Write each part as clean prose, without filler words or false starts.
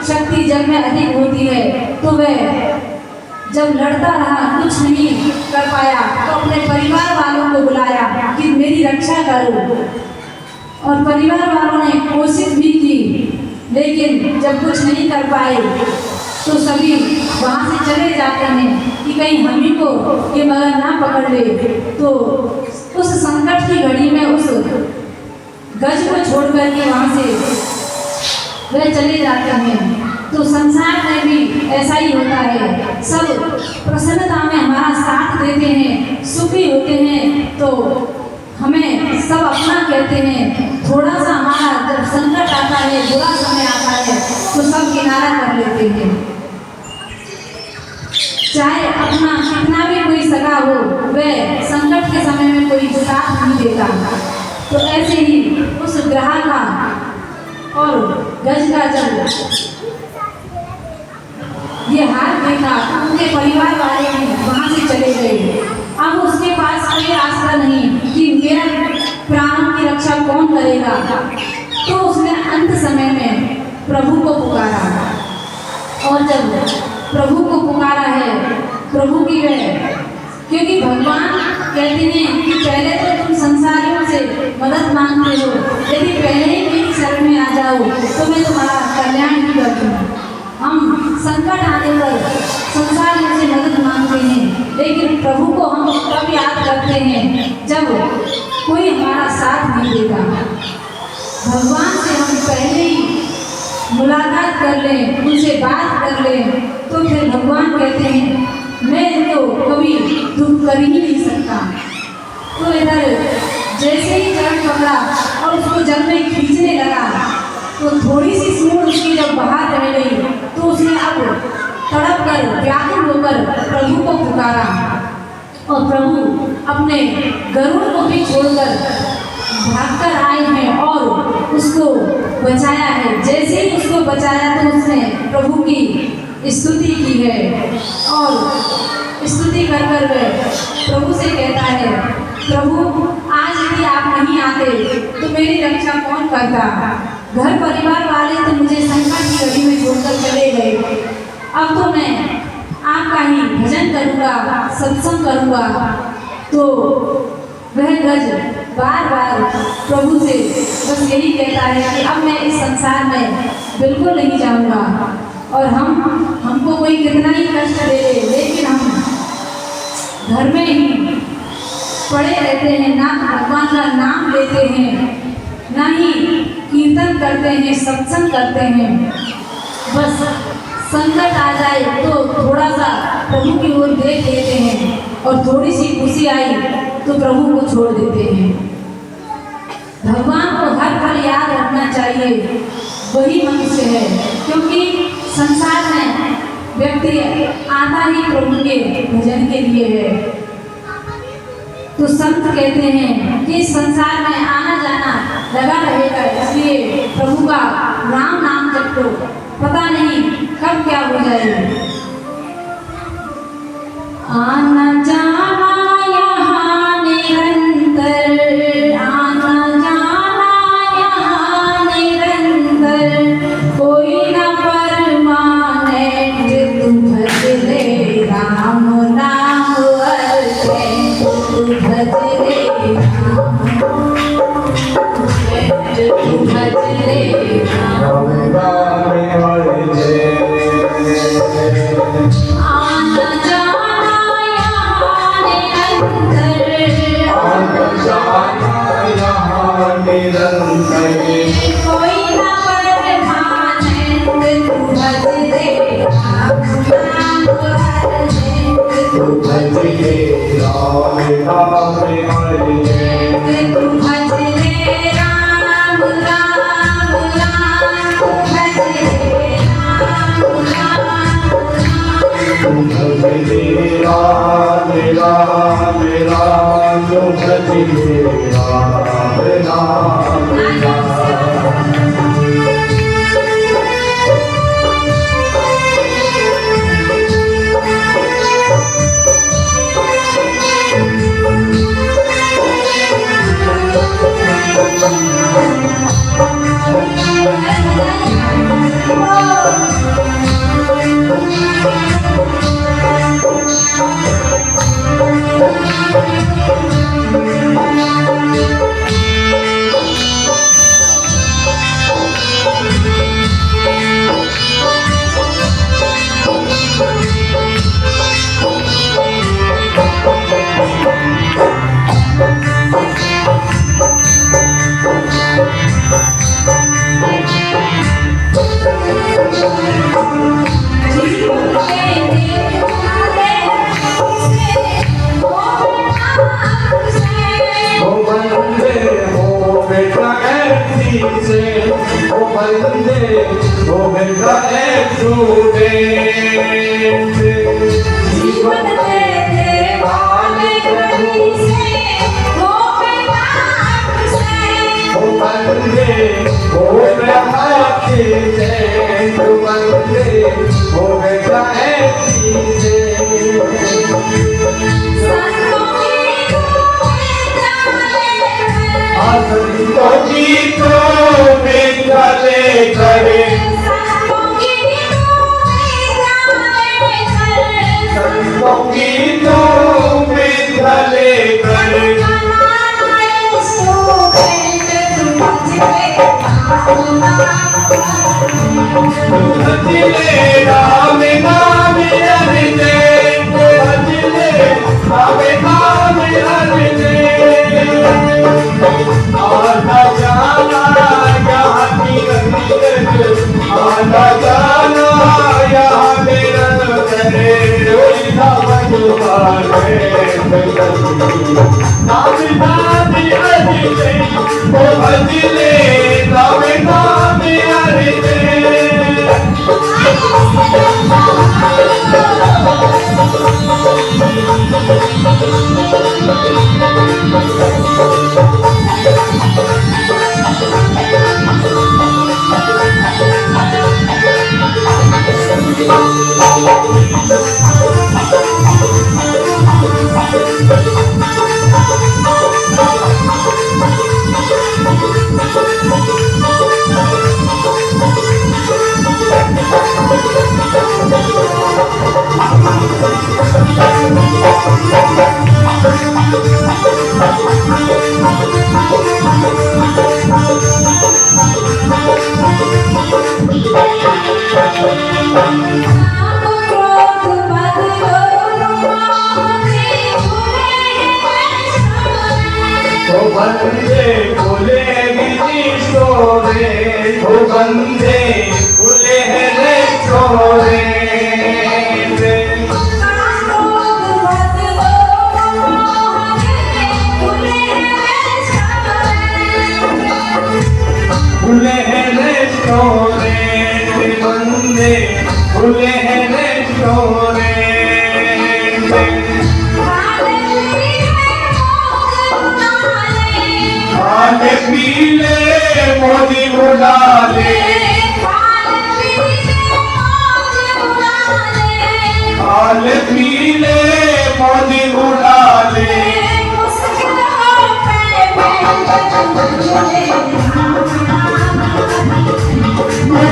शक्ति जब में अधिक होती है तो वह जब लड़ता रहा, कुछ नहीं कर पाया, तो अपने परिवार वालों को बुलाया कि मेरी रक्षा करो। और परिवार वालों ने कोशिश भी की, लेकिन जब कुछ नहीं कर पाए तो सभी वहाँ से चले जाते हैं कि कहीं हमी को ये मगर ना पकड़ ले। तो उस संकट की घड़ी में उस गज को छोड़ कर के वहाँ से वह चले जाते हैं। तो संसार में भी ऐसा ही होता है, सब प्रसन्नता में हमारा साथ देते हैं, सुखी होते हैं तो हमें सब अपना कहते हैं। थोड़ा सा हमारा जब संकट आता है, बुरा समय आता है तो सब किनारा कर लेते हैं। चाहे अपना कितना भी कोई सगा हो, वह संकट के समय में कोई साथ नहीं देता। तो ऐसे ही उस ग्रह का और गज का जब ये हाथ देखा, उनके परिवार वाले वहाँ से चले गए। अब उसके पास कोई आस्था नहीं कि मेरा प्राणों की रक्षा कौन करेगा। तो उसने अंत समय में प्रभु को पुकारा, और जब प्रभु को पुकारा है, प्रभु की वह, क्योंकि भगवान कहते हैं कि पहले तो तुम संसारियों से मदद मांगते हो, यदि पहले ही मेरी शरण में आ जाओ तो मैं तुम्हारा कल्याण भी कर दूँ। हम संकट आने पर संसार में से मदद मांगते हैं, लेकिन प्रभु को हम तब याद करते हैं जब कोई हमारा साथ नहीं देगा। भगवान से हम पहले ही मुलाकात कर लें, उनसे बात कर लें, तो फिर भगवान कहते हैं मैं तो कभी दुख कर ही नहीं सकता। तो इधर जैसे ही चरण पकड़ा और उसको जल में खींचने लगा, तो थोड़ी सी सूंड उसकी जब बाहर रह गई तो उसने अब तड़प कर व्याकुल होकर प्रभु को पुकारा। और प्रभु अपने गरुड़ को भी छोड़कर भागकर आए हैं और उसको बचाया है। जैसे ही उसको बचाया तो उसने प्रभु की स्तुति की है, और स्तुति कर कर वह प्रभु से कहता है, प्रभु आज यदि आप नहीं आते तो मेरी रक्षा कौन करता। घर परिवार वाले तो मुझे संकट की घड़ी में छोड़कर चले गए। अब तो मैं आपका ही भजन करूँगा, सत्संग करूँगा। तो वह गज बार बार प्रभु से बस यही कहता है कि अब मैं इस संसार में बिल्कुल नहीं जाऊँगा, और हमको कोई कितना ही कष्ट दे ले, लेकिन हम घर में ही पड़े रहते हैं, ना भगवान का नाम लेते हैं, ना ही कीर्तन करते हैं, सत्संग करते हैं। बस संकट आ जाए तो थोड़ा सा प्रभु की ओर देख लेते हैं, और थोड़ी सी खुशी आई तो प्रभु को छोड़ देते हैं। भगवान को हर पल याद रखना चाहिए, वही मनुष्य है। क्योंकि संसार में व्यक्ति आता ही प्रभु के भजन के लिए है। तो संत कहते हैं कि संसार में आना जाना लगा रहेगा, इसलिए प्रभु का राम नाम जपो, पता नहीं कब क्या हो जाएगा। आना जाना यहाँ निरंतर, आना जाना यहाँ निरंतर, कोई न परमानेंट, तू भज ले राम नाम अर्चें, तू भज ले राम, तू भज ले राम नाम अर्चें। आना जाना यहाँ निरंतर, आना जाना यहाँ निरंतर, कोई न परमानेंट, तू भज ले राम नाम अर्चें, तू भज ले राम नाम अर्चें, तू भज ले राम राम राम, तू भज ले राम राम राम, तू भज ले राम राम राम, तू भज ले राम राम राम। Oh होगा एक स्टूडेंट। जीवन देने वाले कहीं से होगा absent। वो बंदे होगा accident, वो बंदे होगा accident। संतों की धूमें डाले संतों की धूमें डाले करे, संतों की धूमें डाले संतों की धूमें डाले करे। भजले राम नाम हरि जय, भजले राम नाम हरि जय। आना जाना यहाँ तीरथ, आना जाना यहाँ मेरा करे। नाम नाम हरि जय, भजले राम नाम हरि जय। बंदे खुले छोरे, वो बंदे खुले हैं छोरे। खुले हैं छोरे, बंदे खुले हैं छोरे। खाले पीले मोदी बुला ले, खाले पीले मोदी बुला ले।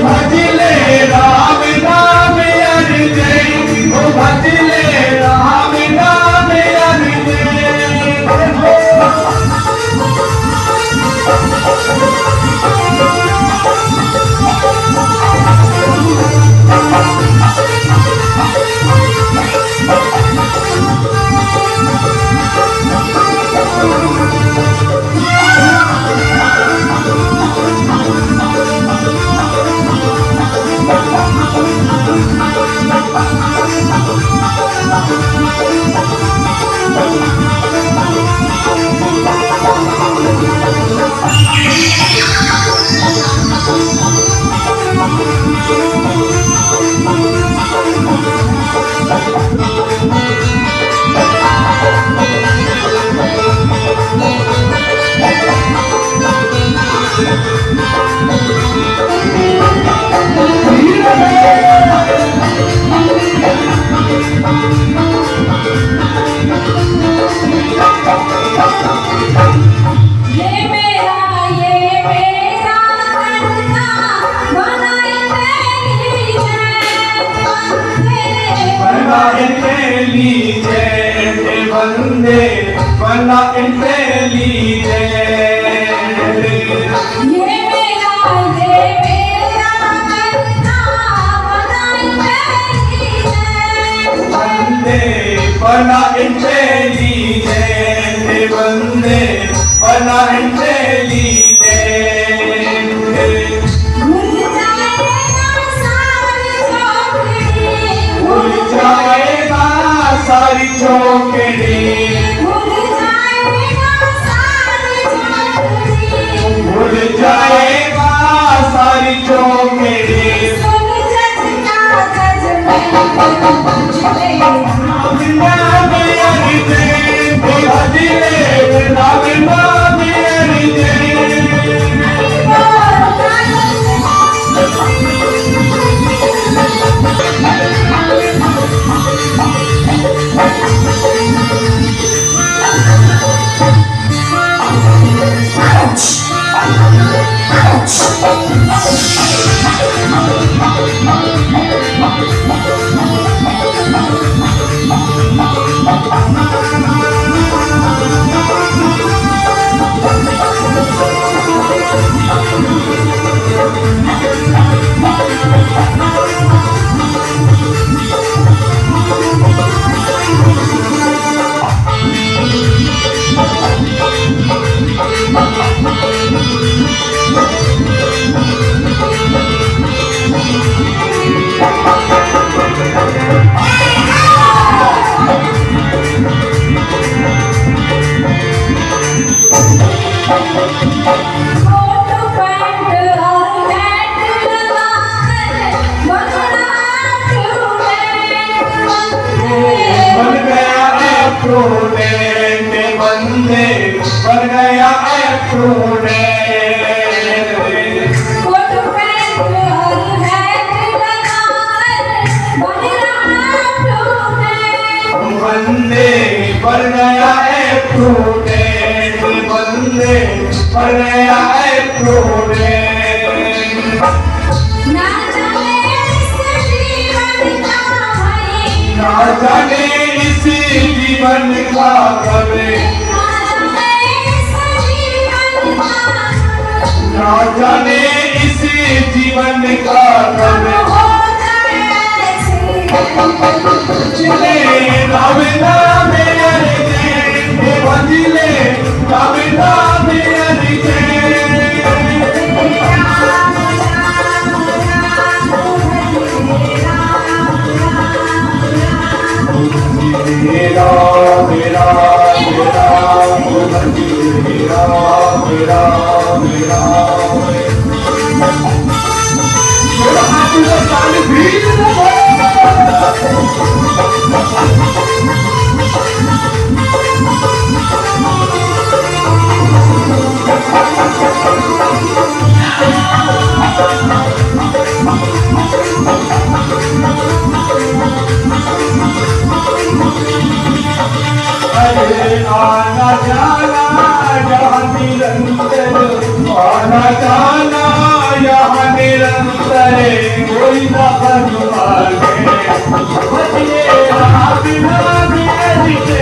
भजले राम नाम हरि जय, भजले राम नाम हरि जय। बंदे बना इंटेलिजेंट। ये मेरा बना इंटेलिजेंट। बंदे बना इंटेलिजेंट, बंदे बना इंटेलिजेंट। भूल जाएगा सारी चौकड़ी, भूल जाएगा सारी चौकड़ी, भूल जाएगा सारी चौकड़ी। भूल जाएगा सारी चौकड़ी। प्रूडेंट बंदे बन गया प्रूडेंट कोट पैंट और हैट लगाकर बन रहा प्रूडेंट बंदे बन गया प्रूडेंट बंदे बन गया प्रूडेंट ना जाने इस जीवन का भय ना जाने इसी जीवन का कभी ना जाने इसी जीवन का कभी चले राविना मेरे बंदिले राविना मेरे मेरा मेरा मेरा मेरा मेरा मेरा मेरा हाथ में पानी भी आना जाना यहाँ निरंतर आना जाना यहाँ निरंतर कोई ना बदले राबिना मेरे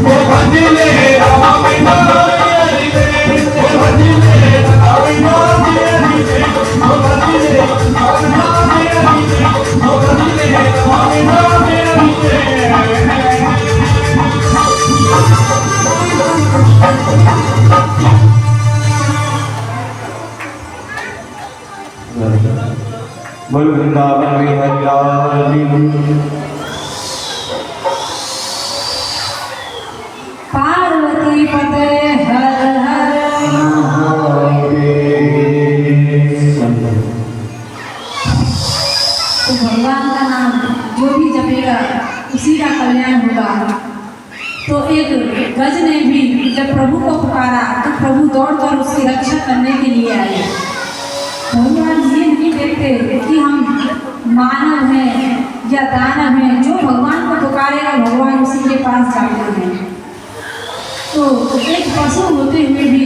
वो बदले राबिना मेरे वो बदले राबिना मेरे वो बदले राबिना मेरे वो बदले राबिना मेरे बोल वृंदावन हरियाली पार्वती पते हर हर तो भगवान का नाम जो भी जपेगा उसी का कल्याण होगा। तो एक गज ने भी जब प्रभु को पुकारा तो प्रभु दौड़कर उसकी रक्षा करने के लिए आए। भगवान ये नहीं देखते कि हम मानव हैं या दानव हैं, जो भगवान को पुकारेगा भगवान उसी के पास जाते हैं। तो एक पशु होते हुए भी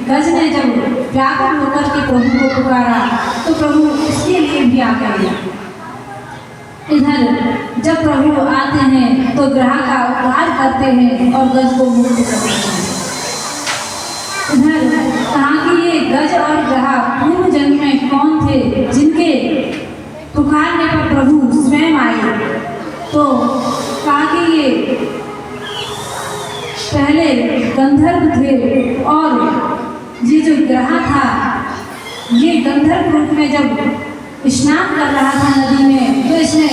गज ने जब व्याकुल होकर के प्रभु को पुकारा तो प्रभु उसके लिए भी आ गए। इधर जब प्रभु आते हैं तो ग्रह का उद्धार करते हैं और गज को मुक्त करते हैं। इधर कहा कि ये गज और ग्रह पूर्व जन्म में कौन थे जिनके पुकारने पर प्रभु स्वयं आए। तो कहा कि ये पहले गंधर्व थे और ये जो ग्रह था ये गंधर्व रूप में जब स्नान कर रहा था नदी में तो इसने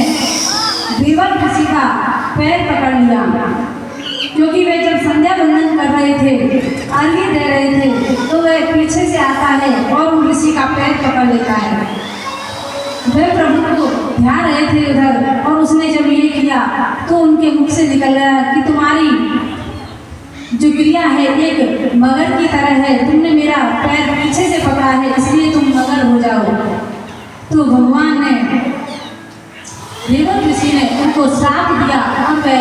देवल ऋषि का पैर पकड़ लिया, क्योंकि वे जब संध्या बंदन कर रहे थे अर्घ्य दे रहे थे तो वह पीछे से आता है और उन ऋषि का पैर पकड़ लेता है। वे प्रभु को ध्यान रहे थे उधर और उसने जब ये किया तो उनके मुख से निकल गया कि तुम्हारी जो क्रिया है एक मगर की तरह है, तुमने मेरा पैर पीछे से पकड़ा है इसलिए तुम मगर हो जाओ। तो भगवान ने देवल ऋषि ने उनको श्राप दिया और वह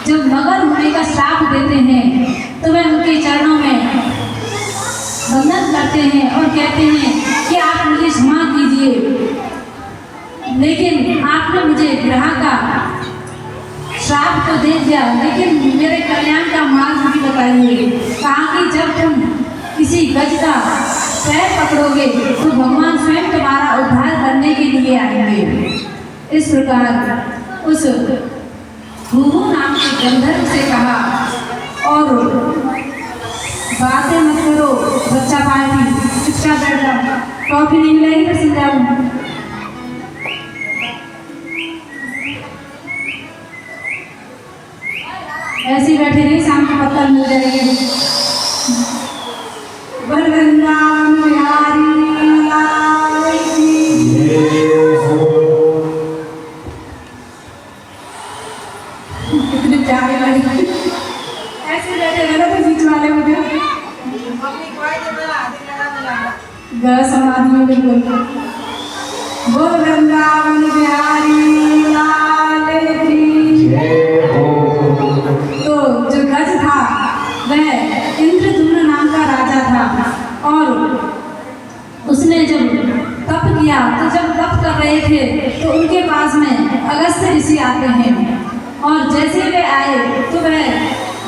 जब मगर होने का श्राप देते हैं तो वह उनके चरणों में वंदन करते हैं और कहते हैं कि आप मुझे क्षमा कीजिए, लेकिन आपने मुझे ग्रह का श्राप तो दे दिया लेकिन मेरे कल्याण का मार्ग भी बताइए। कहा कि जब तुम किसी गज का पैर पकड़ोगे तो भगवान स्वयं तुम्हारा उद्धार करने के लिए आएंगे। इस प्रकार उस हुहू नाम के गंधर्व से कहा और बातें मत करो बच्चा पार्टी, चुपचाप बैठ जाओ, कॉफी नहीं मिलेगी तो समझाओ। ऐसे बैठे नहीं, शाम को पत्थर मिल जाएंगे। वृंदावन बिहारी लाल की कितने प्यारे लगे। बोल बोल वृंदावन बिहारी लाल की जय हो। तो जो गज था वह इंद्रद्युम्न नाम का राजा था और उसने जब तप किया तो जब तप कर रहे थे तो उनके पास में अगस्त्य ऋषि आते हैं और जैसे वे आए तो वह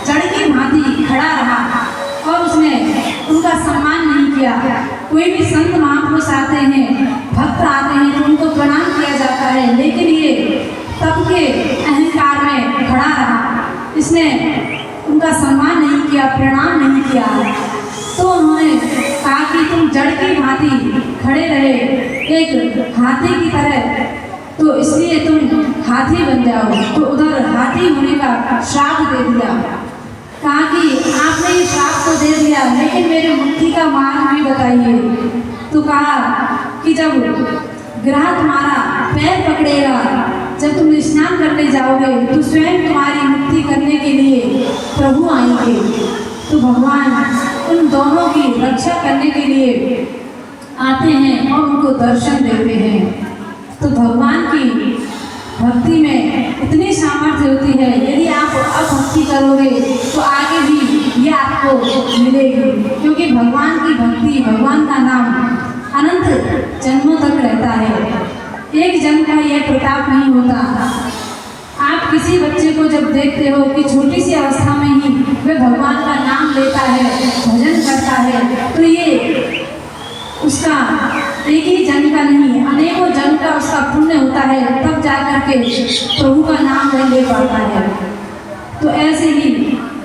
जड़ की भांति खड़ा रहा और उसने उनका सम्मान नहीं किया। कोई भी संत महापुरुष आते हैं, भक्त आते हैं तो उनको प्रणाम किया जाता है, लेकिन ये तप के अहंकार में खड़ा रहा, इसने उनका सम्मान नहीं किया, प्रणाम नहीं किया। तो उन्होंने कहा कि तुम जड़ की भांति खड़े रहे एक हाथी की तरह, तो इसलिए तुम हाथी बन जाओ। तो उधर हाथी होने का श्राप दे दिया। कहा कि आपने ये श्राप तो दे दिया, लेकिन मेरे मुक्ति का मार्ग भी बताइए। तो कहा कि जब ग्रह तुम्हारा पैर पकड़ेगा, जब तुम स्नान करने जाओगे तो स्वयं तुम्हारी मुक्ति करने के लिए प्रभु आएंगे। तो भगवान उन दोनों की रक्षा करने के लिए आते हैं और उनको दर्शन देते हैं। तो भगवान की भक्ति में इतनी सामर्थ्य होती है, यदि आप अब भक्ति करोगे तो आगे भी ये आपको मिलेगी, क्योंकि भगवान की भक्ति, भगवान का नाम अनंत जन्मों तक रहता है। एक जन्म का यह प्रताप नहीं होता। आप किसी बच्चे को जब देखते हो कि छोटी सी अवस्था में ही वह भगवान का नाम लेता है, भजन करता है, तो ये उसका एक ही जन्म का नहीं, अनेकों जन्म का उसका पुण्य होता है, तब जाकर के प्रभु का नाम वह ले पाता है। तो ऐसे ही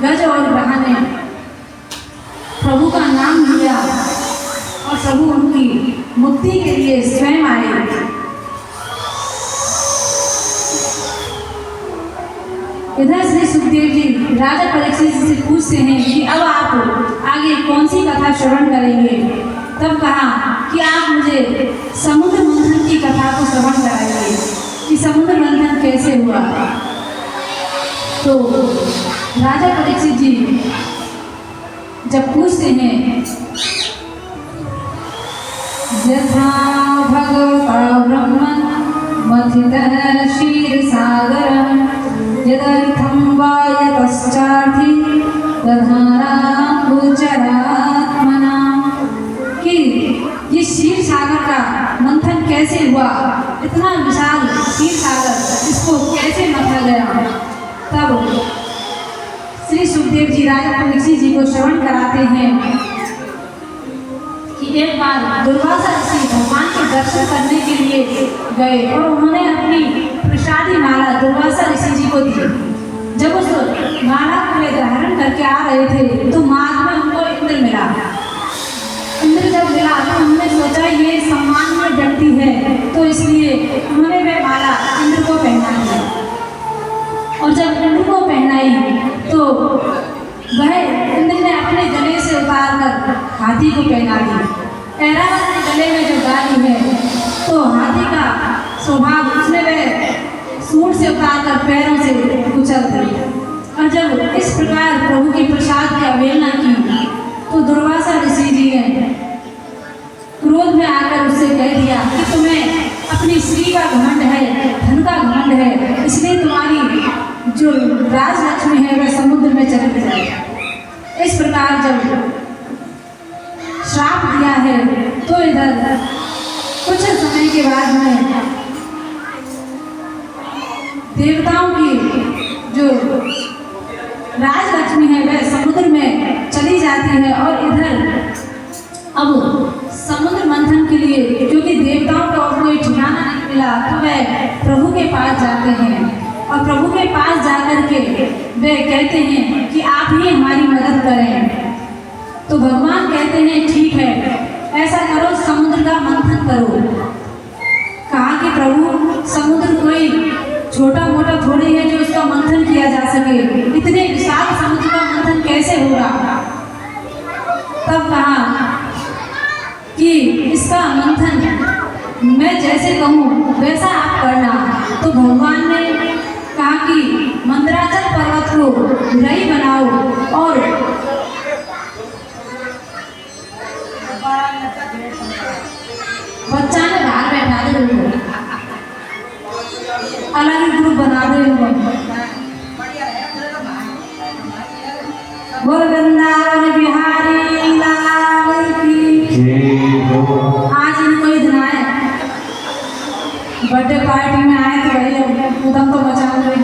गज और ग्रह ने प्रभु का नाम लिया और प्रभु उनकी मुक्ति के लिए स्वयं आए। इधर श्री सुखदेव जी राजा परीक्षित से पूछते हैं कि अब आप आगे कौन सी कथा श्रवण करेंगे। तब कहा कि आप मुझे समुद्र मंथन की कथा को श्रवण कराइए कि समुद्र मंथन कैसे हुआ। तो राजा परीक्षित जी जब पूछते हैं, यथा भगवता ब्रह्मन् मथितः क्षीरसागरः यदर्थं वा यतश्चार्थी दधानां गोचरात्मना, कि ये क्षीर सागर का मंथन कैसे हुआ, इतना विशाल क्षीर सागर, इसको कैसे मथा गया। तब श्री सुखदेव जी राजा परीक्षित जी को श्रवण कराते हैं कि एक बार दुर्वासा ऋषि भगवान के दर्शन करने के लिए गए और उन्होंने अपनी प्रसादी माला दुर्वासा ऋषि जी को दी। जब उस माला को वे धारण करके आ रहे थे तो मार्ग में उनको इंद्र मिला। इंद्र जब मिला तो उन्होंने सोचा ये सम्मानीय व्यक्ति है, तो इसलिए उन्होंने वह माला इंद्र को पहनाई। और जब इंद्र को पहनाई तो वह इंद्र ने अपने गले से उतार कर हाथी को पहना दी। ऐरावत के गले में जो गाली है तो हाथी का स्वभाव, उसने वह सूंड से उतार कर पैरों से कुचल दी। और जब इस प्रकार प्रभु के प्रसाद की अवहेलना की तो दुर्वासा ऋषि जी ने क्रोध में आकर उससे कह दिया कि तुम्हें अपनी स्त्री का घमंड है, धन का घमंड है, इसलिए तुम्हारी जो राजलक्ष्मी है वह समुद्र में चली जाए। इस प्रकार जब श्राप दिया है तो इधर कुछ समय के बाद में देवताओं की जो राजलक्ष्मी है वह समुद्र में चली जाती है। और इधर अब समुद्र मंथन के लिए क्योंकि देवताओं को कोई ठिकाना नहीं मिला तो वह प्रभु के पास जाते हैं और प्रभु के पास जाकर के वे कहते हैं कि आप ही हमारी मदद करें। तो भगवान कहते हैं ठीक है, ऐसा करो, समुद्र का मंथन करो। कहा कि प्रभु समुद्र कोई छोटा मोटा थोड़ी है जो इसका मंथन किया जा सके, इतने विशाल समुद्र का मंथन कैसे होगा। तब कहा कि इसका मंथन मैं जैसे कहूँ वैसा आप करना। तो भगवान ने कहा कि मंदराचल पर्वत को रई बनाओ और बर्थडे पार्टी में आए तो भाई उधम तो मचा रहे।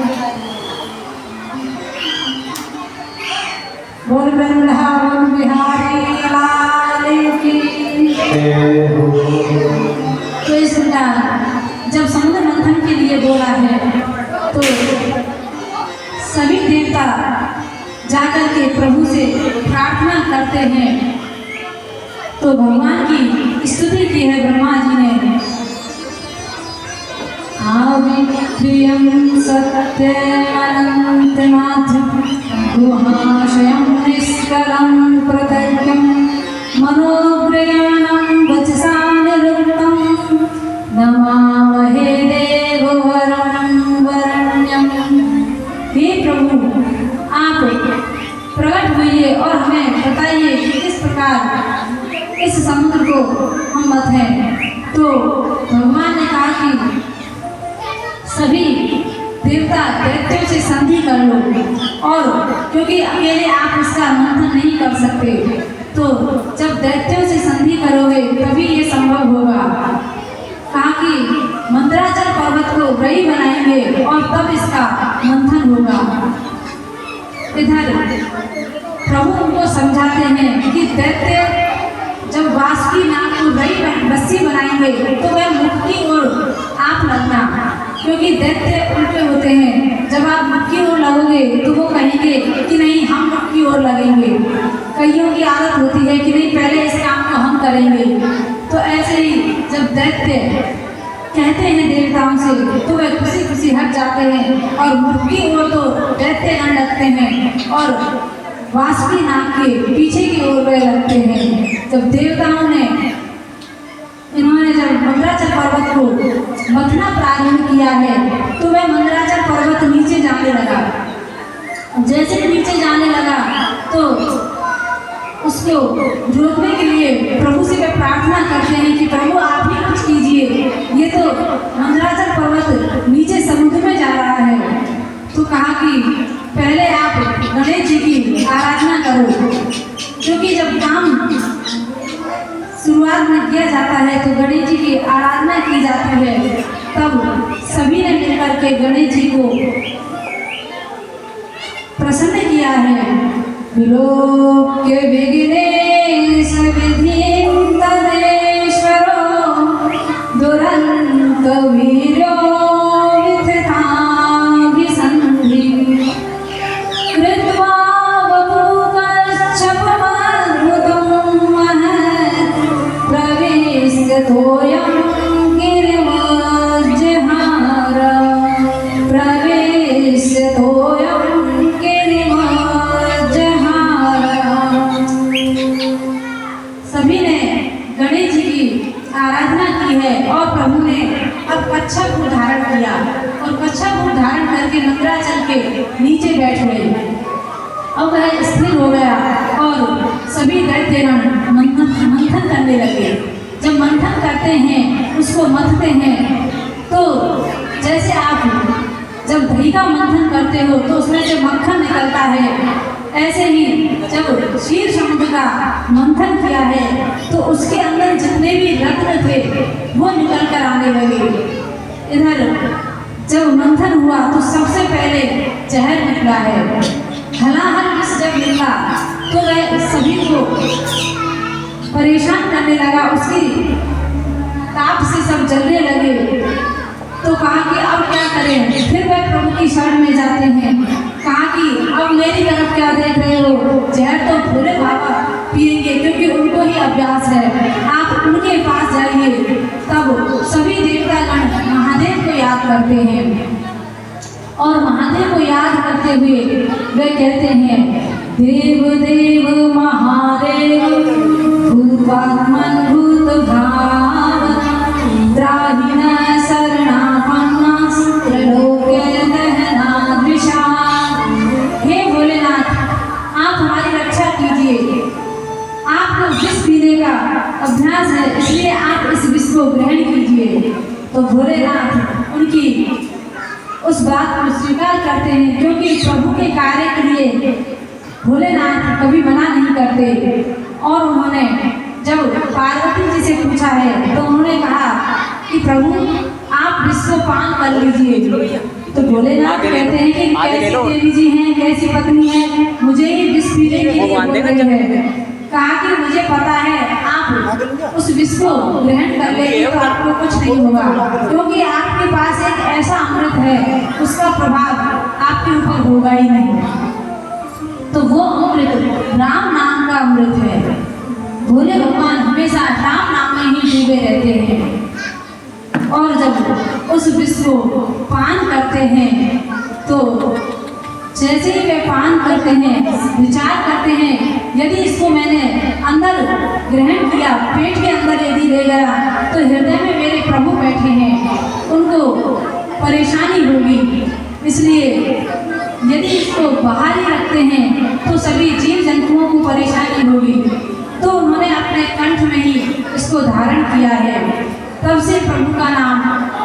बोल बंधा बोल बिहारी लाल की। तो इस प्रकार जब समुद्र मंथन के लिए बोला है तो सभी देवता जाकर के प्रभु से प्रार्थना करते हैं। तो भगवान की स्तुति की है ब्रह्मा जी ने। आवित्रियं सत्यमनन्तमाध्यं गुहाशयं निष्कलं प्रत्यक्षं मनोज्ञानं वचसा निरुक्तं नमामहे देववरं वरण्यं। हे प्रभु, आप प्रकट होइए और हमें बताइए कि किस प्रकार इस समुद्र को हम मथें। तो भगवान ने कहा कि सभी देवता दैत्यों से संधि कर लो, और क्योंकि अकेले आप इसका मंथन नहीं कर सकते, तो जब दैत्यों से संधि करोगे तभी ये संभव होगा। कहा कि मंदराचल पर्वत को रई बनाएंगे और तब इसका मंथन होगा। इधर प्रभु उनको समझाते हैं कि दैत्य जब वासुकी नाग को रई रस्सी बनाएंगे तो वह मुख की ओर आप लगना, क्योंकि दैत्य उल्टे होते हैं। जब आप मुख की ओर लगोगे तो वो कहेंगे कि नहीं हम मुख की ओर लगेंगे। कईयों की आदत होती है कि नहीं पहले इस काम को हम करेंगे। तो ऐसे ही जब दैत्य कहते हैं देवताओं से तो वे खुशी खुशी हट जाते हैं और मुख की ओर तो दैत्य न लगते हैं और वासुकी नाग के पीछे की ओर वे लगते हैं। जब देवताओं ने इन्होंने जब मंदराचल पर्वत को मथना प्रारंभ किया है तो वह मंदराचल पर्वत नीचे जाने लगा। जैसे नीचे जाने लगा तो उसको रोकने के लिए प्रभु से वे प्रार्थना करते हैं कि प्रभु आप ही कुछ कीजिए, ये तो मंदराचल पर्वत नीचे समुद्र में जा रहा है। तो कहा कि पहले आप गणेश जी की आराधना करो, क्योंकि जब काम शुरुआत में किया जाता है तो गणेश जी की आराधना की जाती है। तब सभी ने मिलकर के गणेश जी को प्रसन्न किया है। विलोक्य विघ्नेश विधिं तदेश्वरो दुरन्त वीर्यो विथिताभिसन्धिं कृत्वा वपुकच्छपमद्भुतं महत् प्रवेशितोऽयं गिरिमज्जहार प्रवेशितोऽयं और प्रभु ने अब कच्छप को धारण किया और कच्छप को धारण करके मंदराचल के नीचे बैठ गए। अब वह स्थिर हो गया और सभी दैत्यगण मंथन करने लगे। जब मंथन करते हैं उसको मथते हैं तो जैसे आप जब दही का मंथन करते हो तो उसमें से मक्खन निकलता है, ऐसे ही जब क्षीर समुद्र का मंथन किया है तो उसके अंदर जितने भी रत्न थे वो निकल कर आने लगे। इधर जब मंथन हुआ तो सबसे पहले जहर निकला है। हलाहल विष जब निकला तो वह सभी को परेशान करने लगा, उसकी ताप से सब जलने लगे। तो कहा कि अब क्या करें। फिर वह प्रभु की शरण में जाते हैं। कहा कि अब मेरी तरफ क्या देख रहे हो, जहर तो भोले बाबा पिएंगे क्योंकि उनको ही अभ्यास है, आप उनके पास जाइए। तब सभी देवतागण महादेव को याद करते हैं और महादेव को याद करते हुए वे कहते हैं देव देव महादेव भूतात्मन भूत भाव त्राहि न शरणापन्नास्त्रलोके दहनाद्विषा। हे भोलेनाथ, आप हमारी रक्षा कीजिए। आपको विष पीने का अभ्यास है, इसलिए आप इस विष को ग्रहण कीजिए। तो भोलेनाथ उनकी उस बात को स्वीकार करते हैं, क्योंकि प्रभु के कार्य के लिए भोलेनाथ कभी मना नहीं करते। और उन्होंने जब पार्वती जी से पूछा है तो उन्होंने कहा कि प्रभु आप इसको पान कर लीजिए। तो भोलेनाथ कहते हैं कि कैसी देवी जी हैं, कैसी पत्नी है, मुझे ही विष पीने के लिए बोल रही है। कहा कि मुझे पता है आप उस विष को ग्रहण कर लेंगे तो आपको कुछ नहीं होगा, क्योंकि आपके पास एक ऐसा अमृत है उसका प्रभाव आपके ऊपर होगा ही नहीं। तो वो अमृत राम नाम का अमृत है। भोले भगवान हमेशा राम नाम में ही डूबे रहते हैं और जब उस विष को पान करते हैं तो जैसे ही वे पान करते हैं विचार करते हैं यदि इसको मैंने अंदर ग्रहण किया, पेट के अंदर यदि ले गया तो हृदय में मेरे प्रभु बैठे हैं, उनको परेशानी होगी, इसलिए यदि इसको बाहर ही रखते हैं तो सभी जीव जंतुओं को परेशानी होगी। तो उन्होंने अपने कंठ में ही इसको धारण किया है। तब से प्रभु का नाम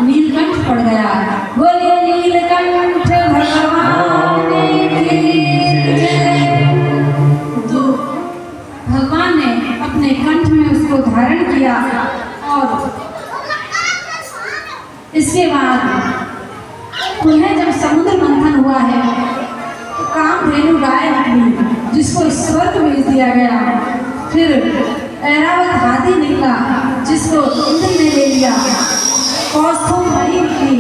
नीलकंठ पड़ गया। बोले नीलकंठ भगवान की जय। तो भगवान ने अपने कंठ में उसको धारण किया और इसके बाद पुनः जब समुद्र मंथन हुआ है तो कामधेनु गाय निकली जिसको स्वर्ग भेज दिया गया। फिर ऐरावत हाथी निकला जिसको इंद्र ने ले लिया। कौस्तुभ मणि निकली।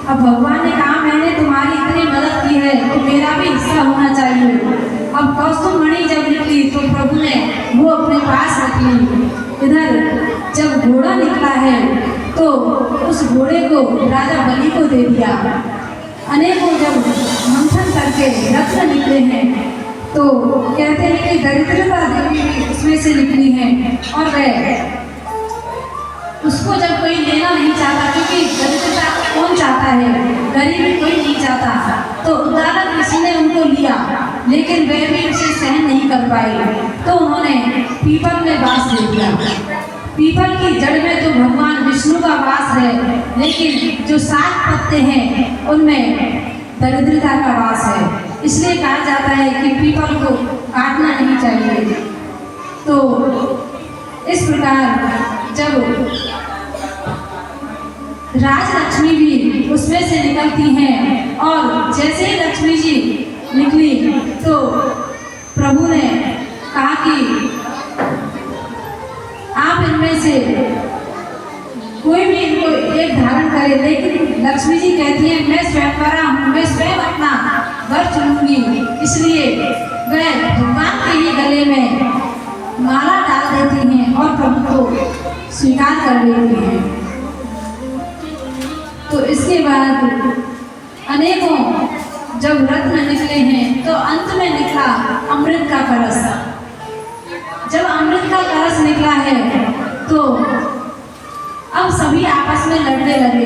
अब भगवान ने कहा मैंने तुम्हारी इतनी मदद की है तो मेरा भी हिस्सा होना चाहिए। अब कौस्तुभ मणि जब निकली तो प्रभु ने वो अपने पास रख ली। इधर जब घोड़ा निकला है तो उस घोड़े को राजा बलि को दे दिया। अनेकों जब मंथन करके रत्न निकले हैं तो कहते हैं कि दरिद्रता देवी भी उसमें से निकली है और वह उसको जब कोई लेना नहीं चाहता, क्योंकि दरिद्रता कौन चाहता है, गरीबी कोई नहीं चाहता, तो उदाहरण किसी ने उनको लिया लेकिन वह भी उसे सहन नहीं कर पाए तो उन्होंने पीपल में वास ले दिया। पीपल की जड़ में तो भगवान विष्णु का वास है, लेकिन जो 7 पत्ते हैं उनमें दरिद्रता का वास है। इसलिए कहा जाता है कि पीपल को काटना नहीं चाहिए। तो इस प्रकार जब राजलक्ष्मी भी उसमें से निकलती हैं और जैसे ही लक्ष्मी जी निकली तो प्रभु ने कहा कि आप इनमें से कोई भी इनको एक धारण करे, लेकिन लक्ष्मी जी कहती है मैं स्वयंवरा हूँ, मैं स्वयं अपना वर चुनूंगी। इसलिए वह भगवान के ही गले में माला डाल देती हैं और प्रभु को स्वीकार कर लेती हैं। तो इसके बाद अनेकों जब रत्न निकले हैं तो अंत में निकला अमृत का कलश। जब अमृत का कलश निकला है तो अब सभी आपस में लड़ने लगे।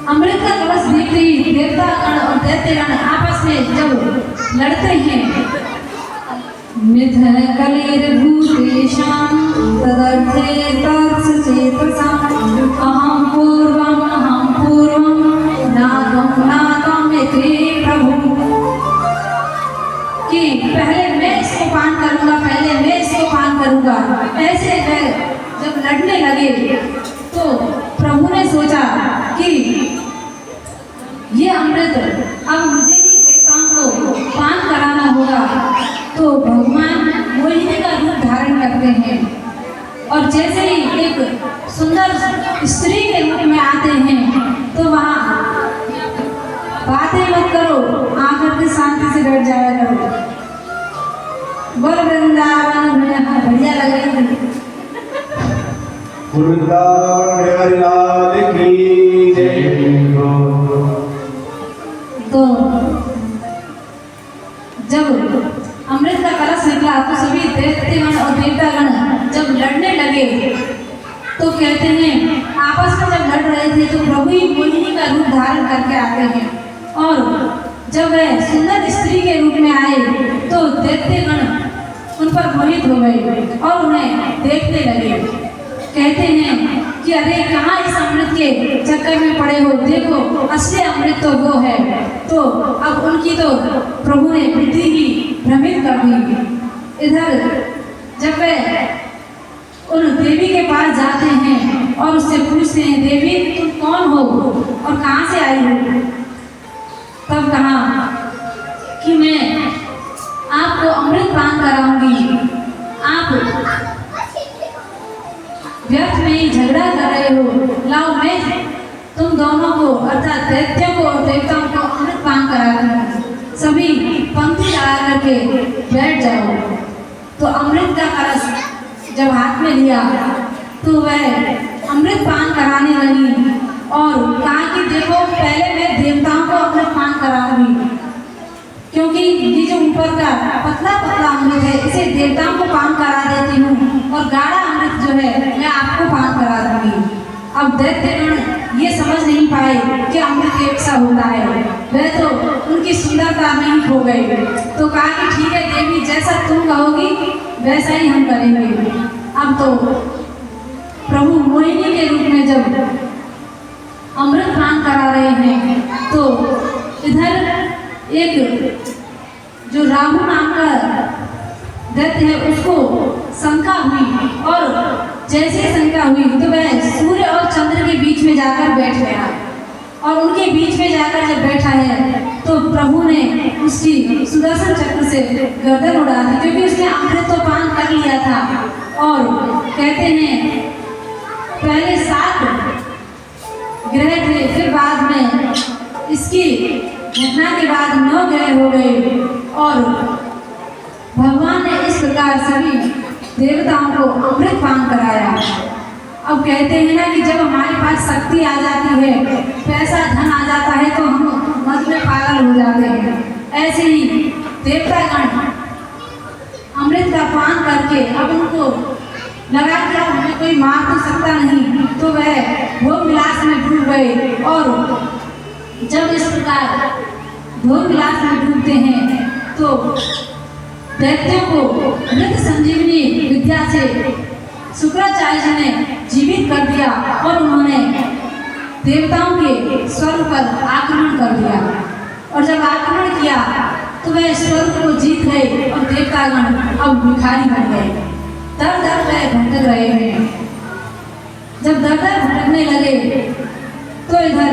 अमृत का कलश देखते ही देवतागण और दैत्यगण आपस में जब लड़ते हैं मिथन कलिर्भूतेषां तदर्थे तत्सचेतसाम् अहं पूर्वं नागम्यते प्रभु। कि पहले मैं इसको पान करूंगा, पहले मैं इसको पान करूंगा, ऐसे जब लड़ने लगे तो प्रभु ने सोचा कि ये अमृत अब मुझे ही देवताओं को पान कराना होगा। तो भगवान मोहिनी का रूप धारण करते हैं और जैसे ही एक सुंदर स्त्री के रूप में आते हैं तो वहाँ बातें मत करो, आकर के शांति से बैठ जाया करो। बोल वृंदावन बढ़िया लग रही थी। वृंदावन हरि लाल की जय। तो जब अमृत का कलश निकला तो सभी दैत्यगण और देवतागण जब लड़ने लगे तो कहते हैं आपस में जब लड़ रहे थे तो प्रभु ही मोहिनी का रूप धारण करके आते हैं और जब वह सुंदर स्त्री के रूप में आए तो दैत्यगण उन पर मोहित हो गए और उन्हें देखने लगे। कहते हैं कि अरे कहाँ इस अमृत के चक्कर में पड़े हो, देखो असली अमृत तो वो है। तो अब उनकी तो प्रभु ने बुद्धि ही भ्रमित कर दी। इधर जब वे उन देवी के पास जाते हैं और उससे पूछते हैं, देवी तुम कौन हो और कहाँ से आई हो? तब कहा कि मैं आपको अमृत पान कराऊंगी, आप व्यर्थ में ही झगड़ा कर रहे हो, लाओ मैं तुम दोनों को अर्थात दैत्यों को और देवताओं को अमृत पान कराती हूँ। सभी पंक्ति लगा करके बैठ जाओ। तो अमृत का कलश जब हाथ में लिया तो वह अमृत पान कराने लगी और कहा कि देखो पहले मैं देवताओं को अमृत पान कराऊंगी, क्योंकि ये जो ऊपर का पतला पतला अमृत है इसे देवताओं को पान करा देती हूँ और गाढ़ा अमृत जो है मैं आपको पान करा दूंगी। अब दैत्यगण ये समझ नहीं पाए कि अमृत कैसा होता है, वह तो उनकी सुंदरता में ही खो गए। तो कहा कि ठीक है देवी, जैसा तुम कहोगी वैसा ही हम करेंगे। अब तो प्रभु मोहिनी के रूप में जब अमृत पान करा रहे हैं तो इधर एक जो राहु नाम का दैत्य है उसको शंका हुई और जैसे शंका हुई तो वह सूर्य और चंद्र के बीच में जाकर बैठ गया और उनके बीच में जाकर जब बैठा है तो प्रभु ने उसकी सुदर्शन चक्र से गर्दन उड़ा दी, क्योंकि उसने अमृत तो पान कर लिया था। और कहते हैं पहले 7 ग्रह थे, फिर बाद में इसकी घटना के बाद 9 ग्रह हो गए और भगवान ने इस प्रकार सभी देवताओं को अमृत पान कराया। अब कहते हैं ना कि जब हमारे पास शक्ति आ जाती है, पैसा धन आ जाता है तो हम मद में पागल हो जाते हैं। ऐसे ही देवतागण अमृत का पान करके अब उनको लगा कि अब हमें कोई मार तो सकता नहीं, तो वह भोग विलास में डूब गए। और जब इस प्रकार भोग विलास में डूबते हैं तो दैत्यों को मृत संजीवनी विद्या से शुक्राचार्य जी ने जीवित कर दिया और उन्होंने देवताओं के स्वर्ग पर आक्रमण कर दिया। और जब आक्रमण किया तो वह स्वर्ग को जीत गए और देवतागण अब भिखारी बन गए, दर दर वह भटक रहे हैं। जब दर दर भटकने लगे तो इधर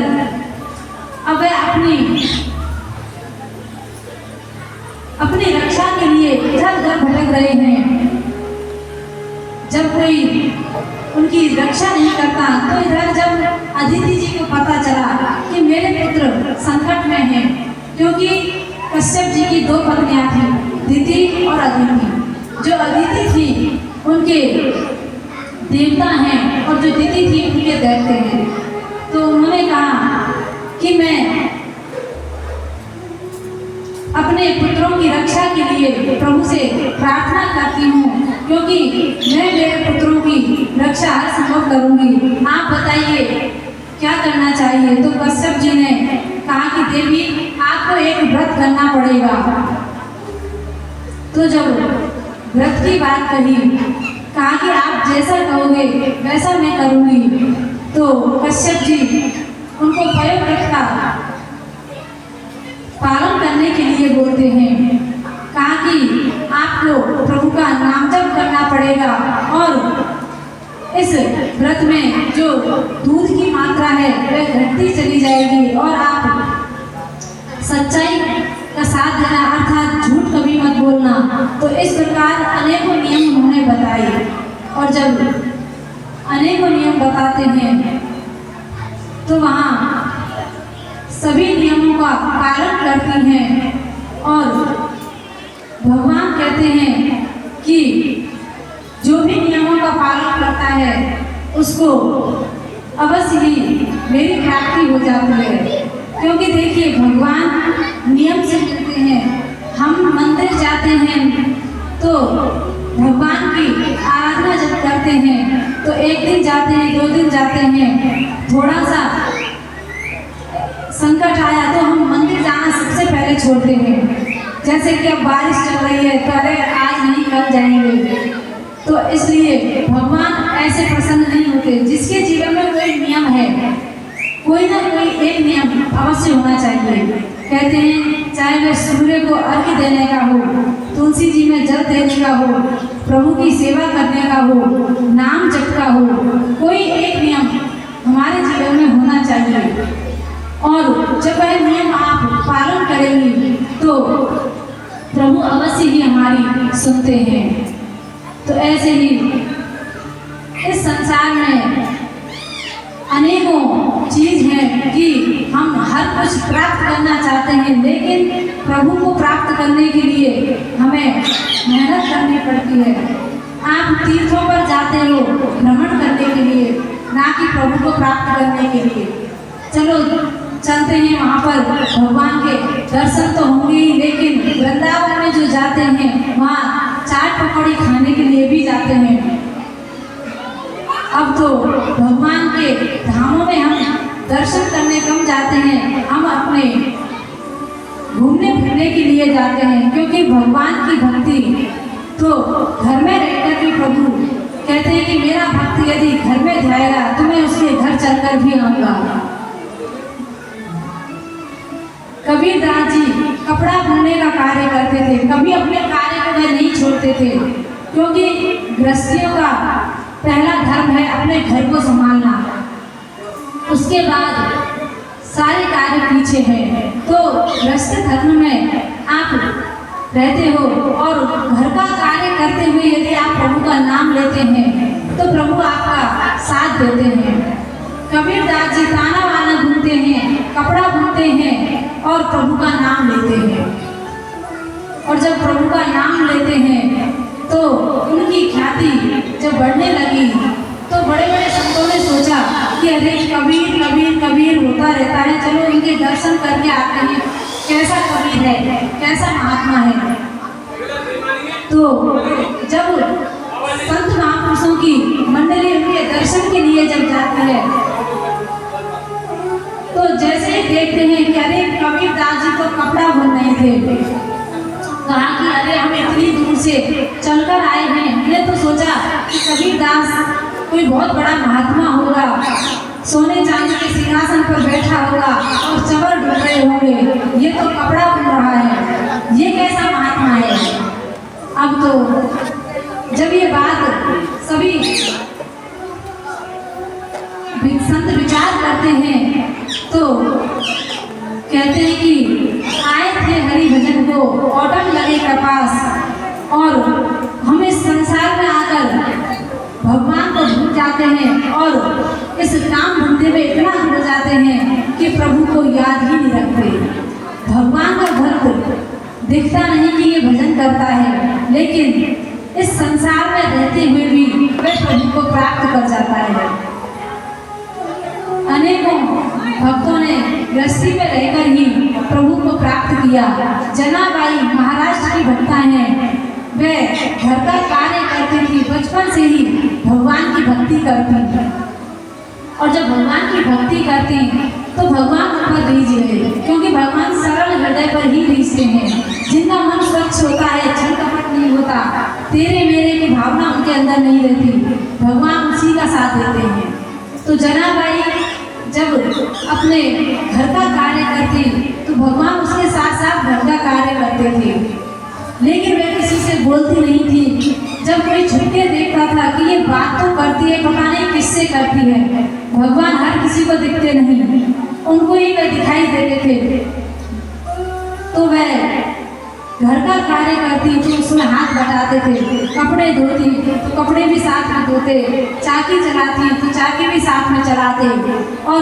अब वह अपनी रक्षा के लिए इधर उधर भटक रहे हैं। जब कोई उनकी रक्षा नहीं करता तो इधर जब अदिति जी को पता चला कि मेरे पुत्र संकट में हैं, क्योंकि कश्यप जी की 2 पत्नियां थीं, दिति और अदिति। जो अदिति थी उनके देवता हैं और जो दिति थी उनके दैत्य हैं। तो उन्होंने कहा कि मैं अपने पुत्रों की रक्षा के लिए प्रभु से प्रार्थना करती हूँ, क्योंकि मैं मेरे पुत्रों की रक्षा हर संभव करूँगी। आप बताइए क्या करना चाहिए? तो कश्यप जी ने कहा कि देवी आपको एक व्रत करना पड़ेगा। तो जब व्रत की बात कही, कहा कि आप जैसा कहोगे वैसा मैं करूँगी। तो कश्यप जी उनको पयोव्रत का पालन करने के लिए बोलते हैं। कहा कि आपको प्रभु का नाम जप करना पड़ेगा और इस व्रत में जो दूध की मात्रा है वह घटती चली जाएगी और आप सच्चाई का साथ देना अर्थात झूठ कभी मत बोलना। तो इस प्रकार अनेकों नियम उन्होंने बताए। और जब अनेकों नियम बताते हैं तो वहाँ सभी नियमों का पालन करती हैं और भगवान कहते हैं कि जो भी नियमों का पालन करता है उसको अवश्य ही मेरी प्राप्ति हो जाती है। क्योंकि देखिए भगवान नियम से मिलते हैं। हम मंदिर जाते हैं तो भगवान की आराधना जब करते हैं तो 1 दिन जाते हैं, 2 दिन जाते हैं, थोड़ा सा संकट आया तो हम मंदिर जाना सबसे पहले छोड़ते हैं। जैसे कि अब बारिश चल रही है तो अरे आज नहीं कल जाएंगे। तो इसलिए भगवान ऐसे प्रसन्न नहीं होते। जिसके जीवन में कोई नियम है, कोई ना कोई एक नियम अवश्य होना चाहिए। कहते हैं चाहे वह सूर्य को अर्घ्य देने का हो, तुलसी जी में जल देने का हो, प्रभु की सेवा करने का हो, नाम जप का हो, कोई एक नियम हमारे जीवन में होना चाहिए। और जब वह नियम आप पालन करेंगी तो प्रभु अवश्य ही हमारी सुनते हैं। तो ऐसे ही इस संसार में अनेकों चीज हैं कि हम हर कुछ प्राप्त करना चाहते हैं, लेकिन प्रभु को प्राप्त करने के लिए हमें मेहनत करनी पड़ती है। आप तीर्थों पर जाते हो भ्रमण करने के लिए, ना कि प्रभु को प्राप्त करने के लिए। चलो चलते हैं, वहाँ पर भगवान के दर्शन तो होंगे ही, लेकिन वृंदावन में जो जाते हैं वहाँ चाट पकौड़ी खाने के लिए भी जाते हैं। अब तो भगवान के धामों में हम दर्शन करने कम जाते हैं, हम अपने घूमने फिरने के लिए जाते हैं, क्योंकि भगवान की भक्ति तो घर में रहकर भी प्रभु कहते हैं कि मेरा भक्त यदि घर में जाएगा तो मैं उसके घर चलकर भी आऊँगा। कबीरदास जी कपड़ा बुनने का कार्य करते थे, कभी अपने कार्य को वह नहीं छोड़ते थे, क्योंकि गृहस्थियों का पहला धर्म है अपने घर को संभालना, उसके बाद सारे कार्य पीछे हैं। तो गृहस्थ धर्म में आप रहते हो और घर का कार्य करते हुए यदि आप प्रभु का नाम लेते हैं तो प्रभु आपका साथ देते हैं। कबीरदास जी ताना वाना बुनते हैं, कपड़ा बुनते हैं और प्रभु का नाम लेते हैं। और जब प्रभु का नाम लेते हैं तो उनकी ख्याति जब बढ़ने लगी तो बड़े बड़े संतों ने सोचा कि अरे कबीर कबीर कबीर होता रहता है, चलो इनके दर्शन करके आते हैं, कैसा कबीर है, कैसा महात्मा है। तो जब संत महापुरुषों की मंडली उनके दर्शन के लिए जब जाती है तो जैसे ही देखते हैं कि अरे कबीरदास जी तो कपड़ा बुन रहे थे, कहा कि अरे हम इतनी दूर से चलकर आए हैं, हमने तो सोचा कि कबीरदास कोई बहुत बड़ा महात्मा होगा, सोने चांदी के सिंहासन पर बैठा होगा और चवर ढूंढ रहे होंगे, ये तो कपड़ा बुन रहा है, ये कैसा महात्मा है। अब तो जब ये बात सभी संत विचार करते हैं तो कहते हैं कि आए थे हरि भजन को ऑटम लगे कपास, और हम इस संसार में आकर भगवान को भूल जाते हैं और इस काम धंधे में इतना हो जाते हैं कि प्रभु को याद ही नहीं रखते। भगवान का भक्त दिखता नहीं कि ये भजन करता है, लेकिन इस संसार में रहते हुए भी वह प्रभु को प्राप्त कर जाता है। अनेकों भक्तों ने गृहस्थी में रहकर ही प्रभु को प्राप्त किया। जनाबाई महाराष्ट्र की भक्ता हैं, वे घर का कार्य करती थी, बचपन से ही भगवान की भक्ति करती, और जब भगवान की भक्ति करती तो भगवान उन पर रीझ गए, क्योंकि भगवान सरल हृदय पर ही रीझते हैं। जिनका मन स्वच्छ होता है, छल कपट नहीं होता, तेरे मेरे की भावना उनके अंदर नहीं रहती, भगवान उसी का साथ देते हैं। तो जनाबाई जब अपने घर का कार्य करती तो भगवान उसके साथ साथ घर का कार्य करते थे, लेकिन वे किसी से बोलती नहीं थी। जब कोई छुपके देखता था कि ये बात तो करती है, पता नहीं किससे करती है, भगवान हर किसी को दिखते नहीं, उनको ही वे दिखाई देते थे। तो वह घर का कार्य करती तो उसमें हाथ बटाते थे, कपड़े धोती तो कपड़े भी साथ में धोते, चाकी चलाती तो चाकी भी साथ में चलाते, और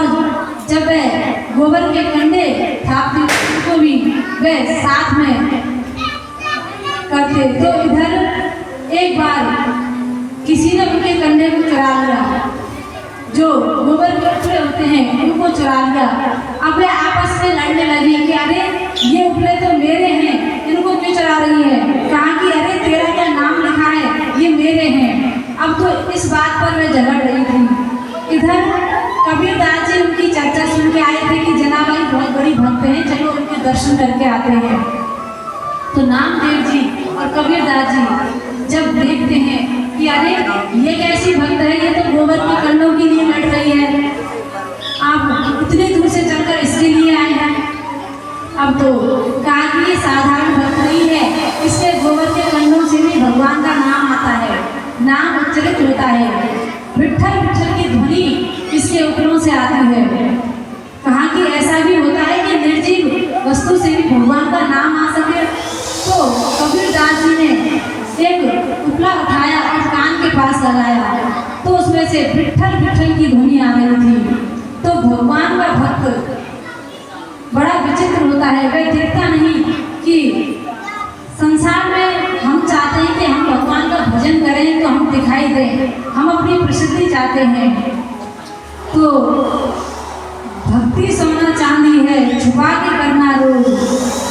जब वह गोबर के कंडे थापती तो उनको भी वह साथ में करते। तो इधर एक बार किसी ने उनके कंडे को चुरा लिया, जो गोबर के उपले होते हैं उनको चुरा लिया। अब वे आपस में लड़ने लगी कि अरे ये उपले तो मेरे हैं, इनको क्यों चुरा रही है। कहा कि अरे तेरा क्या नाम लिखा है, ये मेरे हैं। अब तो इस बात पर वे झगड़ रही थी। इधर कबीरदास जी उनकी चर्चा सुन के आए थे कि जनाबाई बहुत बड़ी भक्त हैं, चलो उनके दर्शन करके आते हैं। तो नामदेव जी और कबीरदास जी जब देखते हैं कि अरे ये कैसी भक्त है, ये तो गोबर के कंडों के लिए लड़ रही है, आप इतनी दूर से चलकर इसके लिए आए हैं। अब तो उसके उपरों से आती है। कहा कि ऐसा भी होता है कि निर्जीव वस्तु से भी भगवान का नाम आ सके। तो कबीरदास जी ने एक उपला उठाया और कान के पास लगाया, तो उसमें से विट्ठल विट्ठल की ध्वनि आ रही थी। तो भगवान का भक्त बड़ा विचित्र होता है, वह देखता नहीं कि संसार में हम चाहते हैं कि हम भगवान का भजन करें तो हम दिखाई दें, हम अपनी प्रसिद्धि चाहते हैं। तो भक्ति सोना चांदी है, छुपा के करना रोज,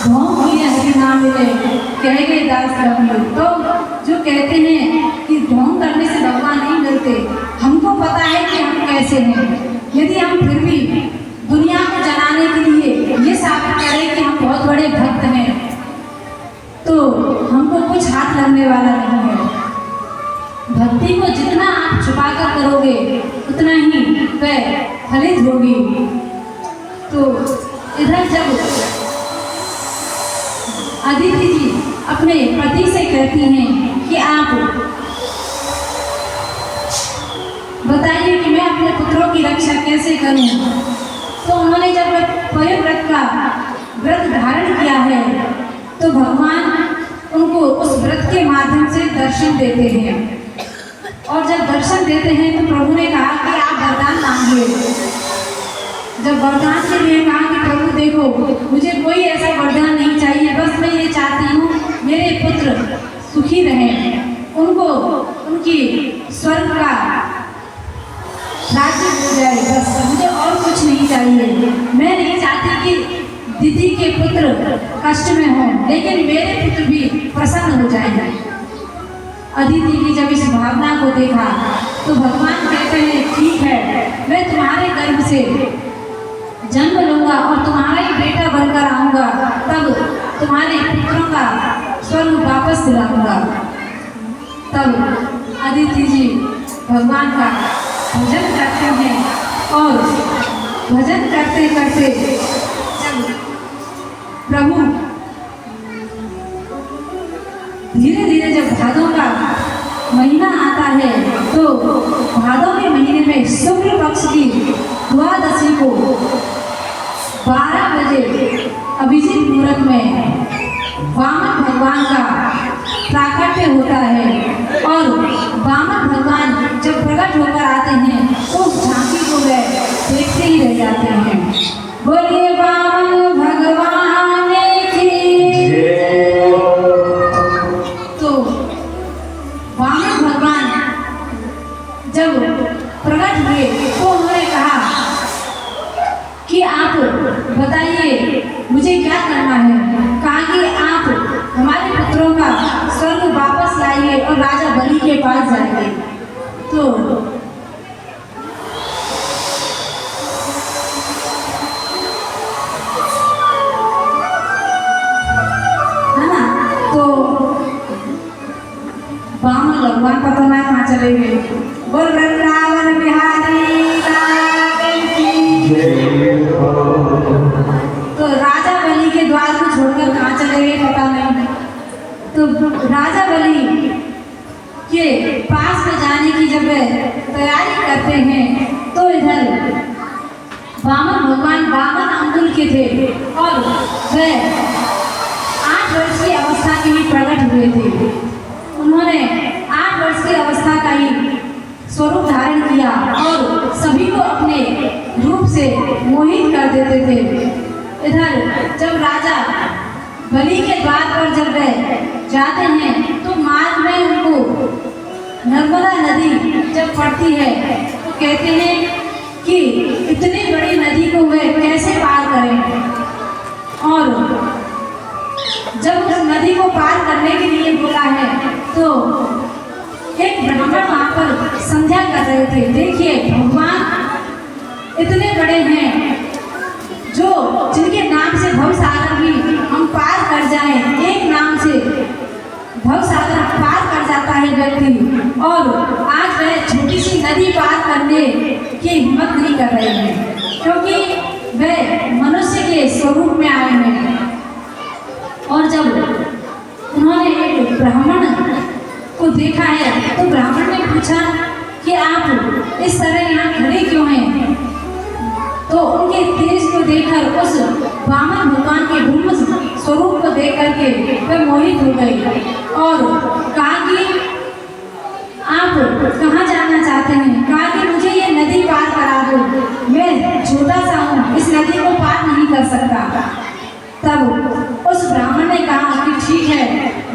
भों किए हरि नाम मिले, कह गए दास कबीर। तो जो कहते हैं कि ढोंग करने से भगवान नहीं मिलते, हमको पता है कि हम कैसे हैं। यदि हम फिर भी दुनिया को जलाने के लिए ये साबित करें कि हम बहुत बड़े भक्त हैं, तो हमको कुछ हाथ लगने वाला नहीं है। भक्ति को जितना आप छुपाकर करोगे उतना ही वह फलित होगी। तो इधर जब अदिति जी अपने पति से कहती हैं कि आप बताइए कि मैं अपने पुत्रों की रक्षा कैसे करूं, तो उन्होंने जब पयोव्रत का व्रत धारण किया है तो भगवान उनको उस व्रत के माध्यम से दर्शन देते हैं। और जब दर्शन देते हैं तो प्रभु ने कहा कि आप वरदान मांगिए। जब वरदान के लिए कहा कि प्रभु देखो, मुझे कोई ऐसा वरदान नहीं चाहिए, बस मैं ये चाहती हूँ मेरे पुत्र सुखी रहें, उनको उनकी स्वर्ग का राज्य हो जाए, बस मुझे और कुछ नहीं चाहिए। मैं नहीं चाहती कि दीदी के पुत्र कष्ट में हों, लेकिन मेरे पुत्र भी प्रसन्न हो जाएंगे। अदिति की जब इस भावना को देखा तो भगवान कहते हैं ठीक है, मैं तुम्हारे गर्भ से जन्म लूंगा और तुम्हारा ही बेटा बनकर आऊंगा, तब तुम्हारे पुत्रों का स्वर्ग वापस दिलाऊंगा। तब अदिति जी भगवान का भजन करते हैं और भजन करते करते जब प्रभु धीरे धीरे जब भादों का महीना आता है तो भादों के महीने में शुक्ल पक्ष की द्वादशी को 12 बजे अभिजीत मुहूर्त में वामन भगवान का प्राकट्य होता है। और वामन भगवान जब प्रकट होकर आते हैं तो उस झांकी को वे देखते ही रह जाते हैं। बोलिए वामन भगवान की। तो वामन भगवान जब प्रकट हुए तो उन्होंने कहा कि आप बताइए मुझे क्या करना है। कहा कि आप हमारे पुत्रों का स्वर्ग वापस लाइए और राजा बलि के पास जाइए। तो है ना, तो वामन भगवान पता ना कहाँ चले गए। बोल वृंदावन बिहारी तो राजा बलि के द्वार को छोड़कर कहाँ चले गए पता नहीं। तो राजा बलि के पास में जाने की जब तैयारी करते हैं तो इधर वामन भगवान वामन अंगुल के थे और वह 8 वर्ष की अवस्था के ही प्रकट हुए थे। उन्होंने 8 वर्ष की अवस्था का ही स्वरूप धारण किया और सभी को अपने रूप से मोहित कर देते थे। इधर जब राजा बलि के द्वार पर जब वह जाते हैं तो मार्ग में उनको नर्मदा नदी जब पड़ती है तो कहते हैं कि इतनी बड़ी नदी को वह कैसे पार करें। और जब उस नदी को पार करने के लिए बोला है तो एक ब्राह्मण वहाँ पर संध्या कर रहे थे। देखिए भगवान इतने बड़े हैं जो जिनके नाम से भवसागर भी हम पार कर जाएं, एक नाम से भवसागर पार कर जाता है व्यक्ति, और आज वह छोटी सी नदी पार करने की हिम्मत नहीं कर रहे हैं क्योंकि वह मनुष्य के स्वरूप में आए हैं। और जब उन्होंने एक ब्राह्मण को देखा है तो ब्राह्मण ने पूछा कि आप इस तरह यहाँ खड़े क्यों हैं। तो उनके तेज को देखकर उस वामन भगवान के ब्रह्म स्वरूप को देख करके वह मोहित हो गई और कहा कि आप कहाँ जाना चाहते हैं? कहा कि मुझे ये नदी पार करा दो, मैं छोटा सा हूँ, इस नदी को पार नहीं कर सकता। तब उस ब्राह्मण ने कहा कि ठीक है,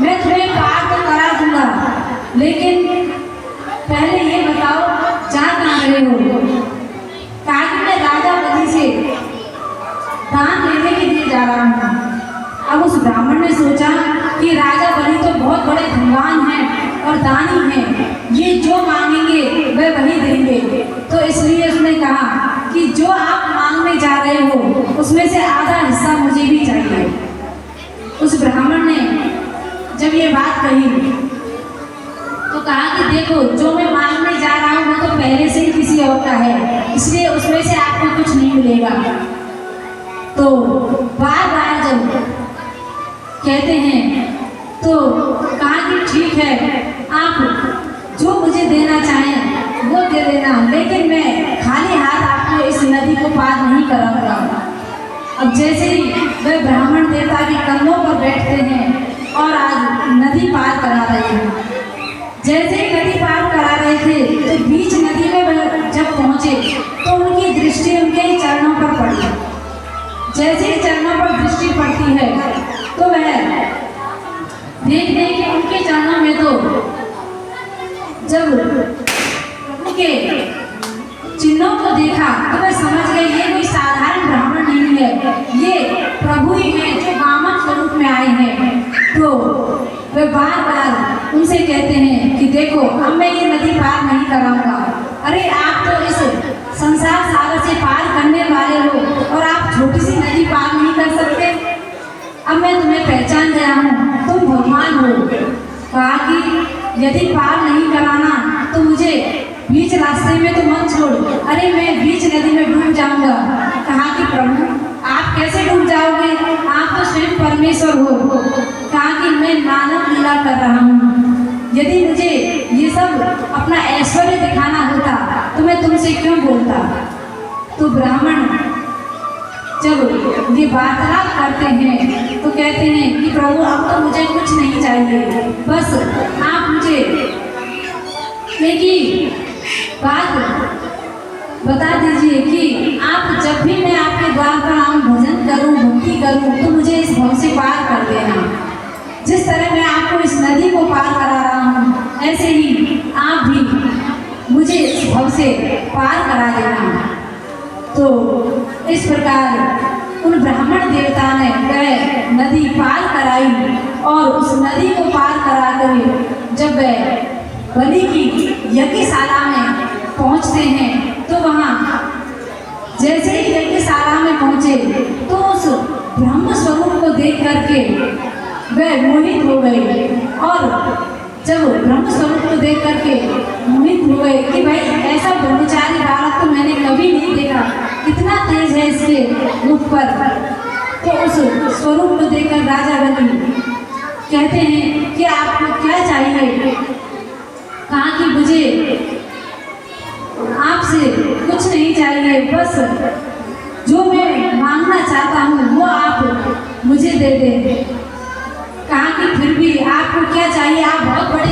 मैं तुम्हें पार तो करा दूंगा, लेकिन पहले ये बताओ जा कहाँ रहे हो? कहा कि मैं राजा बलि से दान लेने के लिए जा रहा हूँ। अब उस ब्राह्मण ने सोचा कि राजा बलि तो बहुत बड़े धनवान हैं और दानी हैं, ये जो मांगेंगे वह वही देंगे। तो इसलिए उसने कहा कि जो आप मांगने जा रहे हो उसमें से आधा हिस्सा मुझे भी चाहिए। उस ब्राह्मण ने जब ये बात कही तो कहा कि देखो, जो मैं मांगने जा रहा हूँ वो तो पहले से ही किसी और का है, इसलिए उसमें से आपको कुछ नहीं मिलेगा। तो बार बार जब कहते हैं तो कहा कि ठीक है, आप जो मुझे देना चाहें वो दे देना, लेकिन मैं खाली हाथ आपको इस नदी को पार नहीं कराऊंगा। अब जैसे ही वह ब्राह्मण देवता के कंधों पर बैठते हैं और आज नदी पार करा रहे हैं। जैसे ही नदी पार करा रहे थे तो बीच नदी में वह जब पहुंचे तो उनकी दृष्टि उनके चरणों पर पड़ी। जैसे ही चरणों पर दृष्टि पड़ती है तो वह देखते कि उनके चरणों में तो जब प्रभु के चिन्हों को देखा तो वह समझ गए ये कोई साधारण ब्राह्मण नहीं है, ये प्रभु ही हैं जो वामन स्वरूप में आए हैं। तो वे बार बार उनसे कहते हैं कि देखो, अब मैं ये नदी पार नहीं कराऊंगा। अरे आप तो इस संसार सागर से पार करने वाले हो और आप छोटी सी नदी पार नहीं कर सकते। अब मैं तुम्हें पहचान गया हूँ, तुम भगवान हो। कहा कि यदि पार नहीं कराना तो मुझे बीच रास्ते में तो मत छोड़, अरे मैं बीच नदी में डूब जाऊंगा। कहा कि प्रभु आप कैसे डूब जाओगे, आप तो स्वयं परमेश्वर हो। कहा कि मैं मानव लीला कर रहा हूँ, यदि मुझे ये सब अपना ऐश्वर्य दिखाना होता तो मैं तुमसे क्यों बोलता। तो ब्राह्मण जब ये वार्तालाप करते हैं तो कहते हैं कि प्रभु अब तो मुझे कुछ नहीं चाहिए, बस आप मुझे एक ही बात बता दीजिए कि आप जब भी मैं आपके द्वार पर आऊँ, भजन करूँ, भक्ति करूँ, तो मुझे इस भव से पार कर देना। जिस तरह मैं आपको इस नदी को पार करा रहा हूँ, ऐसे ही आप भी मुझे इस भव से पार करा देना। तो इस प्रकार उन ब्राह्मण देवता ने वह नदी पार कराई और उस नदी को पार करा कर जब वह बलि की यज्ञशाला में पहुंचते हैं तो वहाँ जैसे ही यज्ञशाला में पहुंचे तो उस ब्रह्म स्वरूप को देख करके वह मोहित हो गए। और जब ब्रह्म स्वरूप को देख करके मोहित हो गए कि भाई ऐसा ब्रह्मचारी बालक तो मैंने कभी नहीं देखा, कितना तेज है इसके मुख पर। तो उस स्वरूप को देखकर राजा बलि कहते हैं कि आपको क्या चाहिए। कहा कि मुझे आपसे कुछ नहीं चाहिए, बस जो मैं मांगना चाहता हूँ वो आप मुझे दे दें। कहा कि फिर भी आपको क्या चाहिए, आप बहुत बड़े